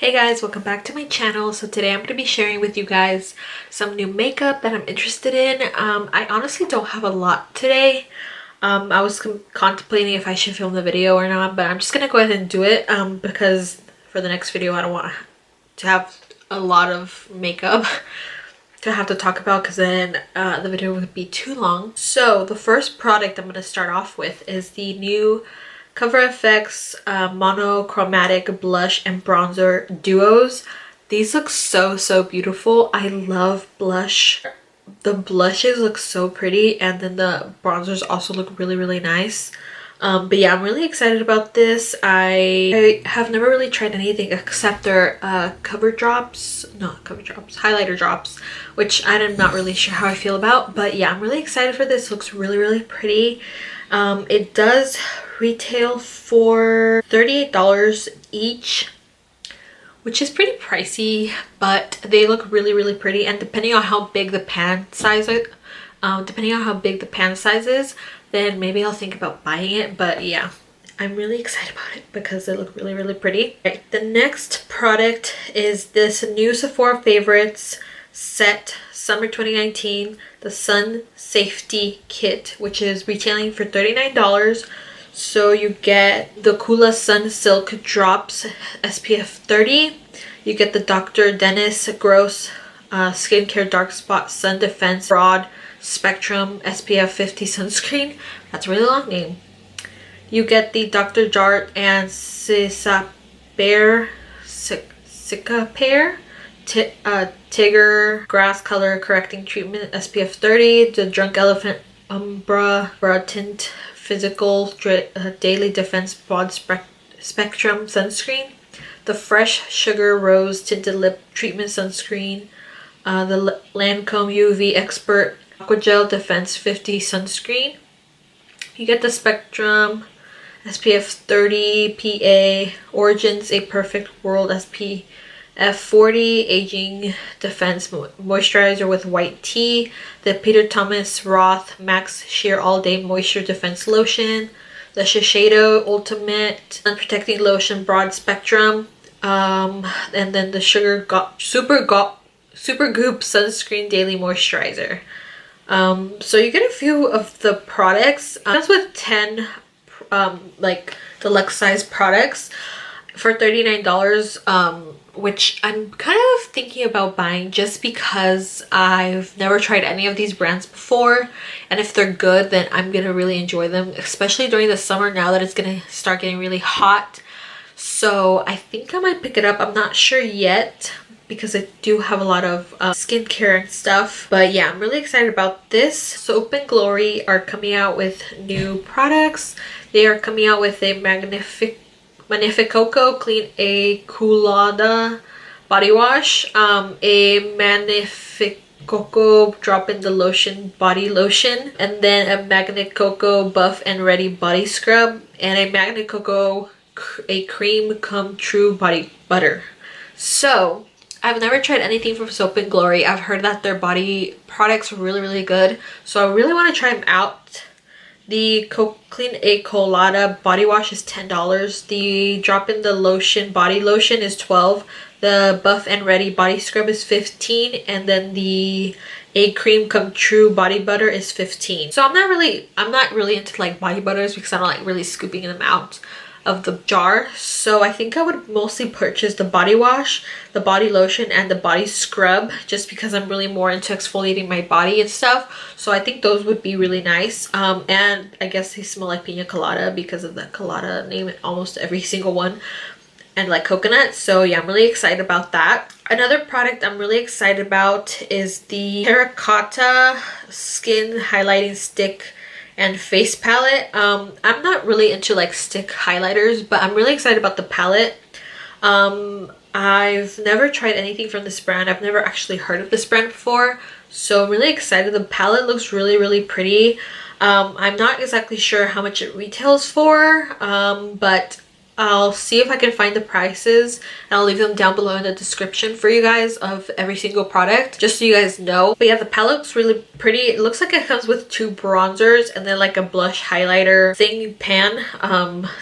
Hey guys, welcome back to my channel. So today I'm going to be sharing with you guys some new makeup that I'm interested in. I honestly don't have a lot today. I was contemplating if I should film the video or not, but I'm just going to go ahead and do it because for the next video I don't want to have a lot of makeup to have to talk about because then the video would be too long. So the first product I'm going to start off with is the new Cover FX Monochromatic Blush and Bronzer Duos. These look so beautiful. I love blush. The blushes look so pretty, and then the bronzers also look really nice. But yeah, I'm really excited about this. I have never really tried anything except their highlighter drops, which I'm not really sure how I feel about. But yeah, I'm really excited for this. It looks really pretty. It does retail for $38 each, which is pretty pricey, but they look really pretty. And depending on how big the pan size is, then maybe I'll think about buying it. But yeah, I'm really excited about it because they look really pretty. Right, the next product is this new Sephora Favorites set Summer 2019, the Sun Safety Kit, which is retailing for $39. So you get the Kula Sun Silk Drops SPF 30. You get the Dr. Dennis Gross Skincare Dark Spot Sun Defense Broad Spectrum SPF 50 sunscreen. That's a really long name. You get the Dr. Jart and Cicapair Tiger Grass Color Correcting Treatment SPF 30. The Drunk Elephant Umbra Tint Physical Daily Defense Broad Spectrum Sunscreen. The Fresh Sugar Rose Tinted Lip Treatment Sunscreen. The Lancome UV Expert Aquagel Defense 50 Sunscreen. You get the Spectrum SPF 30 PA Origins A Perfect World SPF 40 Aging Defense Moisturizer with White Tea. The Peter Thomas Roth Max Sheer All Day Moisture Defense Lotion. The Shiseido Ultimate Unprotecting Lotion Broad Spectrum. And then the Super Goop Sunscreen Daily Moisturizer. So you get a few of the products. That's with 10 like deluxe size products for $39, which I'm kind of thinking about buying just because I've never tried any of these brands before, and if they're good then I'm gonna really enjoy them, especially during the summer now that it's gonna start getting really hot. So I think I might pick it up. I'm not sure yet because I do have a lot of skincare and stuff, but yeah, I'm really excited about this. Soap and Glory are coming out with new products. They are coming out with a Magnificoco Clean-A-Colada body wash, a Magnificoco Drop in the Lotion body lotion, and then a Magnificoco Buff and Ready body scrub, and a Magnificoco a cream come true body butter. So I've never tried anything from Soap and Glory. I've heard that their body products are really good, so I really want to try them out. The Clean-A-Colada body wash is $10. The Drop in the Lotion body lotion is $12. The Buff and Ready body scrub is $15, and then the A Cream Come True body butter is $15. So I'm not really into like body butters because I don't like really scooping them out of the jar. So I think I would mostly purchase the body wash, the body lotion, and the body scrub just because I'm really more into exfoliating my body and stuff. So I think those would be really nice. And I guess they smell like pina colada because of the colada name in almost every single one, and like coconut. So yeah, I'm really excited about that. Another product I'm really excited about is the Terracotta Skin Highlighting Stick and Face Palette. I'm not really into like stick highlighters, but I'm really excited about the palette. I've never tried anything from this brand. I've never actually heard of this brand before, so I'm really excited. The palette looks really pretty. I'm not exactly sure how much it retails for, but I'll see if I can find the prices and I'll leave them down below in the description for you guys of every single product, just so you guys know. But yeah, the palette looks really pretty. It looks like it comes with 2 bronzers and then like a blush highlighter thing pan.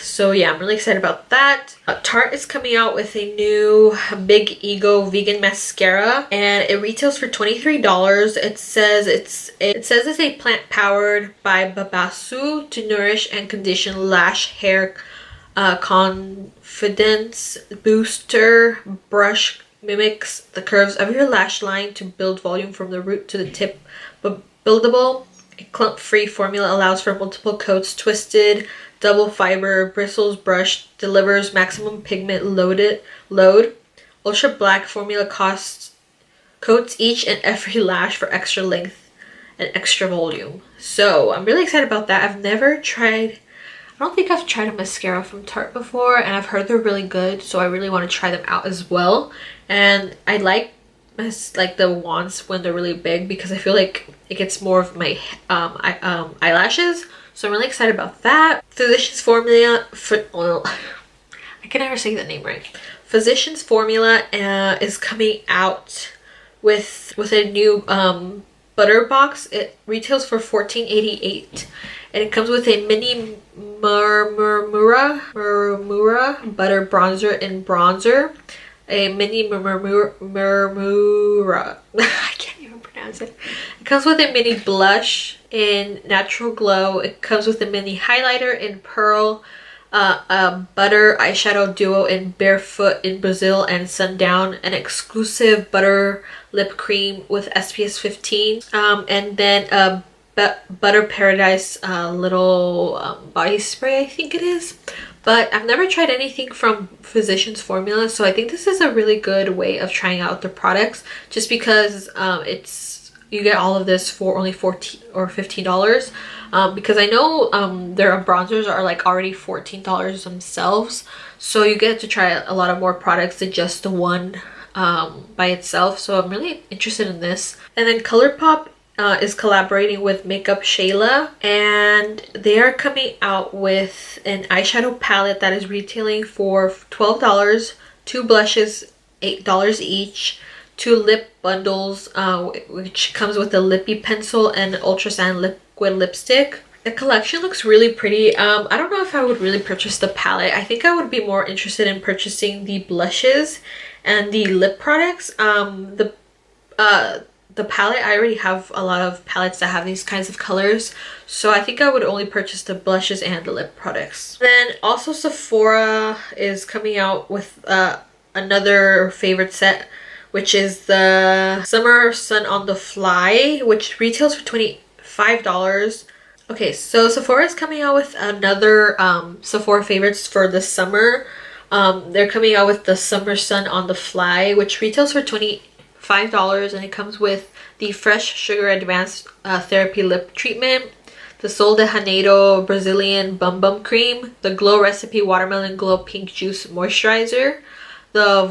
So yeah, I'm really excited about that. Tarte is coming out with a new Big Ego vegan mascara and it retails for $23. It says it's a plant powered by Babasu to nourish and condition lash hair confidence booster. Brush mimics the curves of your lash line to build volume from the root to the tip, but buildable. A clump-free formula allows for multiple coats. Twisted double fiber bristles brush delivers maximum pigment load. Ultra black formula coats each and every lash for extra length and extra volume. So I'm really excited about that. I've never tried, I don't think I've tried a mascara from Tarte before, and I've heard they're really good, so I really want to try them out as well. And I like the wands when they're really big because I feel like it gets more of my eyelashes. So I'm really excited about that. Physicians Formula I can never say that name right. Physicians Formula is coming out with a new butter box. It retails for $14.88 and it comes with a mini Murmura butter bronzer in bronzer, a mini Murmura I can't even pronounce it. It comes with a mini blush in natural glow. It comes with a mini highlighter in pearl, a butter eyeshadow duo in barefoot in Brazil and sundown, an exclusive butter lip cream with SPF 15, and then a butter paradise little body spray, I think it is. But I've never tried anything from Physicians Formula, so I think this is a really good way of trying out the products, just because you get all of this for only $14 or $15. Because I know their bronzers are like already $14 themselves, so you get to try a lot of more products than just the one by itself. So I'm really interested in this. And then Colourpop is collaborating with Makeup Shayla, and they are coming out with an eyeshadow palette that is retailing for $12, 2 blushes $8 each, 2 lip bundles which comes with a lippy pencil and Ultra Sand liquid lipstick. The collection looks really pretty. I don't know if I would really purchase the palette. I think I would be more interested in purchasing the blushes and the lip products. The palette, I already have a lot of palettes that have these kinds of colors, so I think I would only purchase the blushes and the lip products. Then also Sephora is coming out with another favorite set, which is the Summer Sun on the Fly, which retails for $25. Okay, so Sephora is coming out with another Sephora favorites for the summer. They're coming out with the Summer Sun on the Fly, which retails for $25, and it comes with the Fresh Sugar Advanced Therapy Lip Treatment, the Sol de Janeiro Brazilian Bum Bum Cream, the Glow Recipe Watermelon Glow Pink Juice Moisturizer, the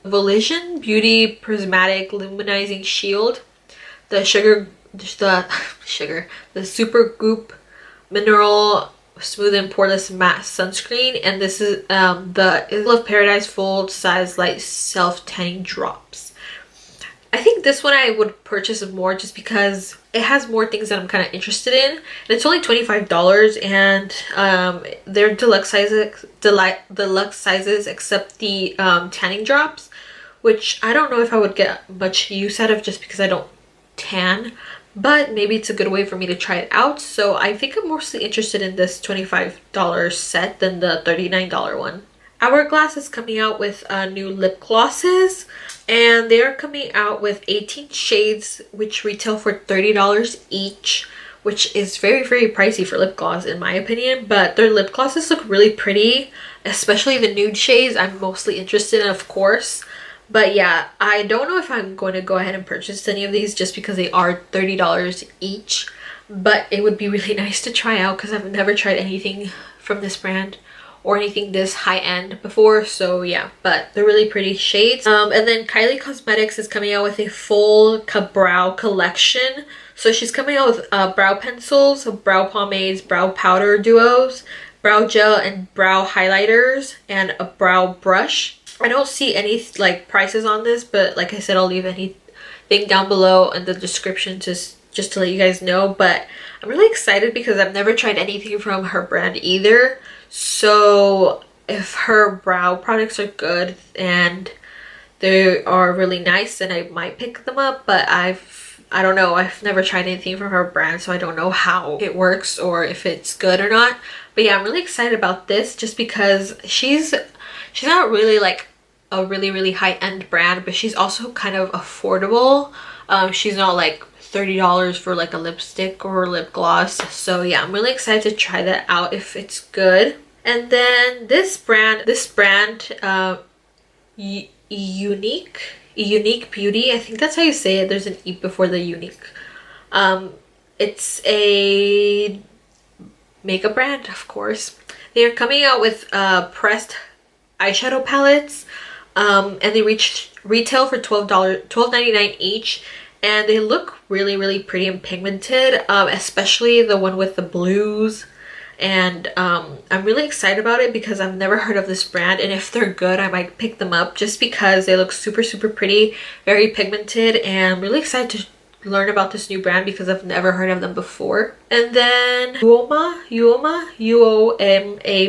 Volition Beauty Prismatic Luminizing Shield, the Super Goop Mineral Smooth and Poreless Matte Sunscreen, and this is the Isle of Paradise Full Size Light Self Tanning Drops. I think this one I would purchase more just because it has more things that I'm kind of interested in, and it's only $25, and they're deluxe sizes except the tanning drops, which I don't know if I would get much use out of just because I don't tan, but maybe it's a good way for me to try it out. So I think I'm mostly interested in this $25 set than the $39 one. Hourglass is coming out with new lip glosses, and they are coming out with 18 shades which retail for $30 each, which is very, very pricey for lip gloss in my opinion, but their lip glosses look really pretty, especially the nude shades I'm mostly interested in, of course. But yeah, I don't know if I'm going to go ahead and purchase any of these just because they are $30 each, but it would be really nice to try out because I've never tried anything from this brand or anything this high-end before. So yeah, but they're really pretty shades. And then Kylie Cosmetics is coming out with a full brow collection. So she's coming out with brow pencils, brow pomades, brow powder duos, brow gel and brow highlighters and a brow brush. I don't see any like prices on this, but like I said, I'll leave anything down below in the description just to let you guys know. But I'm really excited because I've never tried anything from her brand either. So if her brow products are good and they are really nice, then I might pick them up. But I don't know, I've never tried anything from her brand, so I don't know how it works or if it's good or not. But yeah, I'm really excited about this just because she's not really like a really high-end brand, but she's also kind of affordable. She's not like $30 for like a lipstick or lip gloss. So yeah, I'm really excited to try that out if it's good. And then this brand Eunique Beauty, I think that's how you say it. There's an E before the Unique. It's a makeup brand, of course. They are coming out with pressed eyeshadow palettes, and they retail for $12.99 each, and they look really pretty and pigmented, especially the one with the blues. And I'm really excited about it because I've never heard of this brand, and if they're good I might pick them up just because they look super pretty, very pigmented, and I'm really excited to learn about this new brand because I've never heard of them before. And then YAM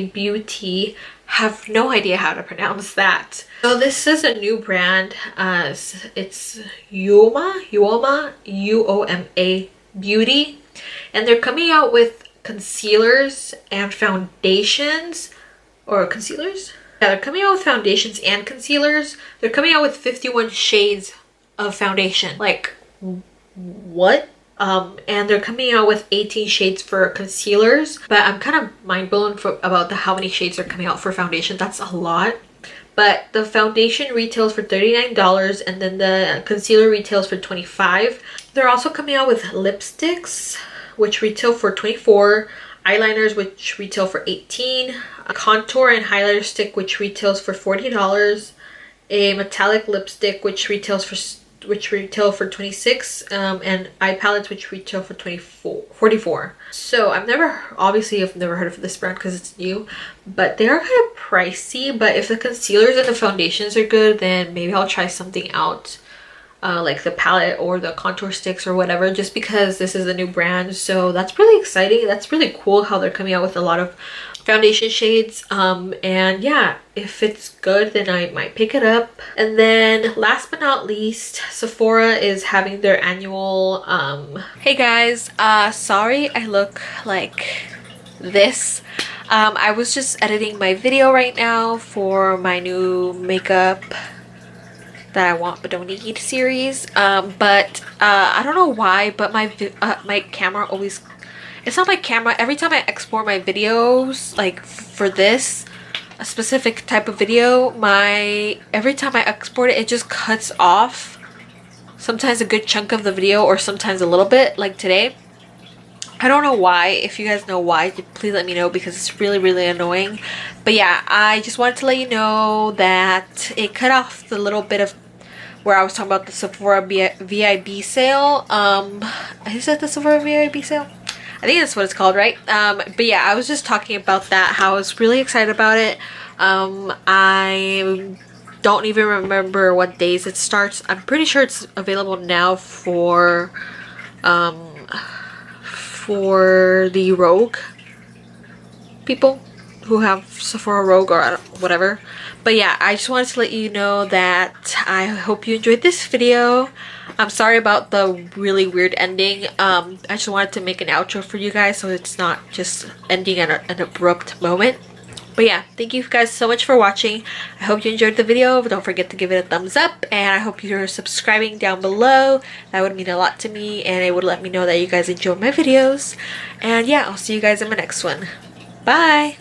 Beauty, have no idea how to pronounce that. So this is a new brand. It's YAM Beauty, and they're coming out with concealers and foundations, or concealers? Yeah, they're coming out with foundations and concealers. They're coming out with 51 shades of foundation. Like, what? And they're coming out with 18 shades for concealers, but I'm kind of mind blown about how many shades are coming out for foundation. That's a lot. But the foundation retails for $39, and then the concealer retails for $25. They're also coming out with lipsticks, which retail for $24, eyeliners, which retail for $18, a contour and highlighter stick, which retails for $40, a metallic lipstick, which retail for $26, and eye palettes, which retail for $44. So I've never heard of this brand because it's new, but they are kind of pricey. But if the concealers and the foundations are good, then maybe I'll try something out, like the palette or the contour sticks or whatever, just because this is a new brand. So that's really exciting. That's really cool how they're coming out with a lot of foundation shades, and yeah, if it's good then I might pick it up. And then last but not least, Sephora is having their annual hey guys, sorry I look like this. I was just editing my video right now for my new makeup that I want but don't need series, but I don't know why, but my camera always, it's not my camera, every time I export my videos, like for this a specific type of video, every time I export it, it just cuts off sometimes a good chunk of the video, or sometimes a little bit, like today. I don't know why. If you guys know why, please let me know because it's really annoying. But yeah, I just wanted to let you know that it cut off the little bit of where I was talking about the Sephora VIB sale. Is that the Sephora VIB sale? I think that's what it's called, right? But yeah, I was just talking about that, how I was really excited about it. I don't even remember what days it starts. I'm pretty sure it's available now for the Rogue people who have Sephora Rogue or whatever. But yeah, I just wanted to let you know that I hope you enjoyed this video. I'm sorry about the really weird ending. I just wanted to make an outro for you guys so it's not just ending at an abrupt moment. But yeah, thank you guys so much for watching. I hope you enjoyed the video. Don't forget to give it a thumbs up, and I hope you're subscribing down below. That would mean a lot to me, and it would let me know that you guys enjoy my videos. And yeah, I'll see you guys in my next one. Bye!